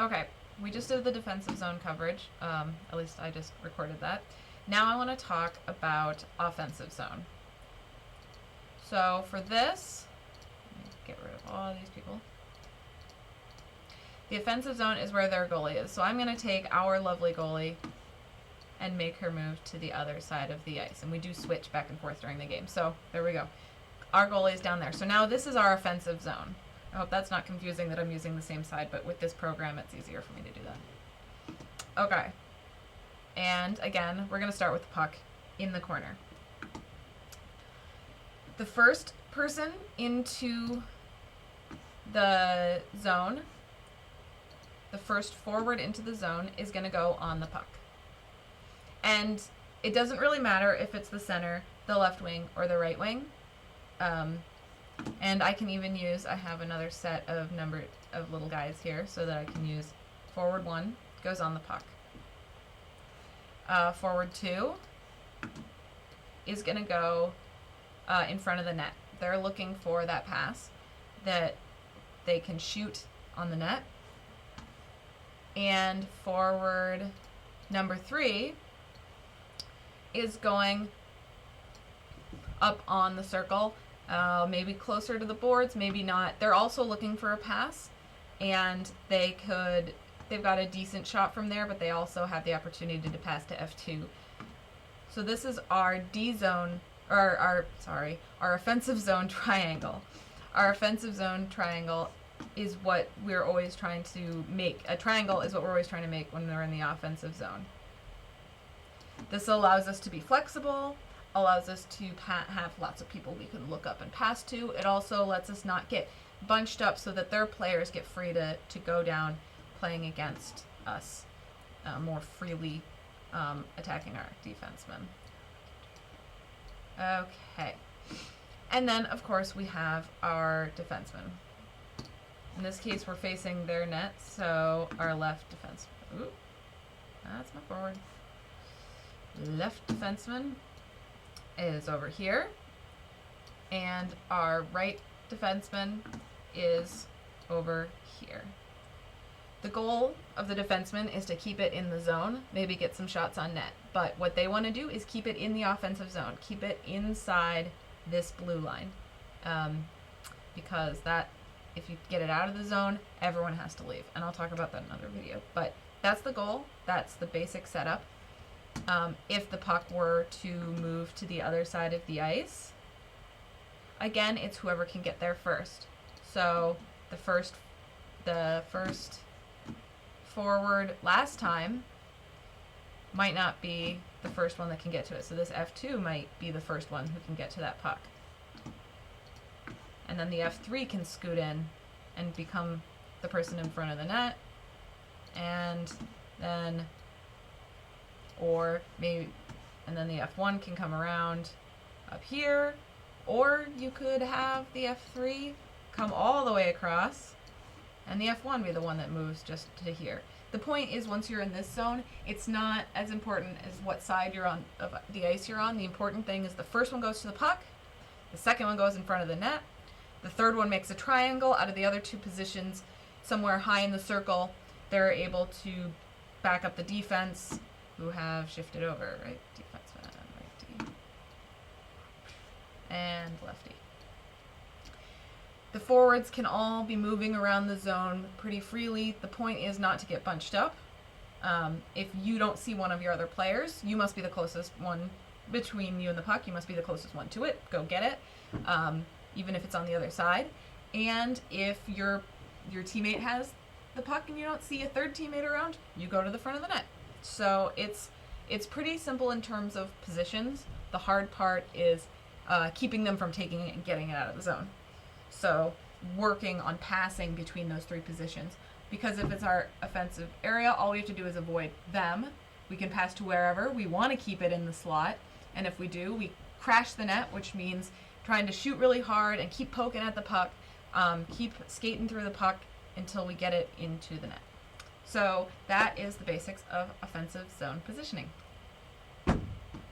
Okay, we just did the defensive zone coverage. At least I just recorded that. Now I want to talk about offensive zone. So for this, let me get rid of all these people. The offensive zone is where their goalie is. So I'm going to take our lovely goalie and make her move to the other side of the ice. And we do switch back and forth during the game. So there we go. Our goalie is down there. So now this is our offensive zone. I hope that's not confusing that I'm using the same side, but with this program it's easier for me to do that. Okay. And again, we're going to start with the puck in the corner. The first person into the zone, the first forward into the zone, is going to go on the puck. And it doesn't really matter if it's the center, the left wing, or the right wing. And I can even use, I have another set of little guys here so that I can use forward 1 goes on the puck. Forward 2 is going to go in front of the net. They're looking for that pass that they can shoot on the net. And forward number 3 is going up on the circle, maybe closer to the boards, maybe not. They're also looking for a pass, and they've got a decent shot from there, but they also have the opportunity to pass to F2. So this is our D zone, or our offensive zone triangle. Our offensive zone triangle is what we're always trying to make. A triangle is what we're always trying to make when we're in the offensive zone. This allows us to be flexible, allows us to have lots of people we can look up and pass to. It also lets us not get bunched up so that their players get free to go down playing against us more freely, attacking our defensemen. Okay. And then, of course, we have our defensemen. In this case, we're facing their net, so our left defenseman. Ooh, that's my forward. Left defenseman is over here, and our right defenseman is over here. The goal of the defenseman is to keep it in the zone, maybe get some shots on net, but what they want to do is keep it in the offensive zone, keep it inside this blue line, because if you get it out of the zone, everyone has to leave, and I'll talk about that in another video. But that's the goal, that's the basic setup. If the puck were to move to the other side of the ice, again, it's whoever can get there first. So the first forward last time might not be the first one that can get to it. So this F2 might be the first one who can get to that puck. And then the F3 can scoot in and become the person in front of the net. And then the F1 can come around up here, or you could have the F3 come all the way across, and the F1 be the one that moves just to here. The point is, once you're in this zone, it's not as important as what side you're on of the ice you're on. The important thing is the first one goes to the puck, the second one goes in front of the net, the third one makes a triangle out of the other two positions somewhere high in the circle. They're able to back up the defense, who have shifted over, right? Defenseman, righty, and lefty. The forwards can all be moving around the zone pretty freely. The point is not to get bunched up. If you don't see one of your other players, you must be the closest one between you and the puck. You must be the closest one to it. Go get it, even if it's on the other side. And if your teammate has the puck and you don't see a third teammate around, you go to the front of the net. So it's pretty simple in terms of positions. The hard part is keeping them from taking it and getting it out of the zone. So working on passing between those three positions. Because if it's our offensive area, all we have to do is avoid them. We can pass to wherever. We want to keep it in the slot. And if we do, we crash the net, which means trying to shoot really hard and keep poking at the puck, keep skating through the puck until we get it into the net. So that is the basics of offensive zone positioning.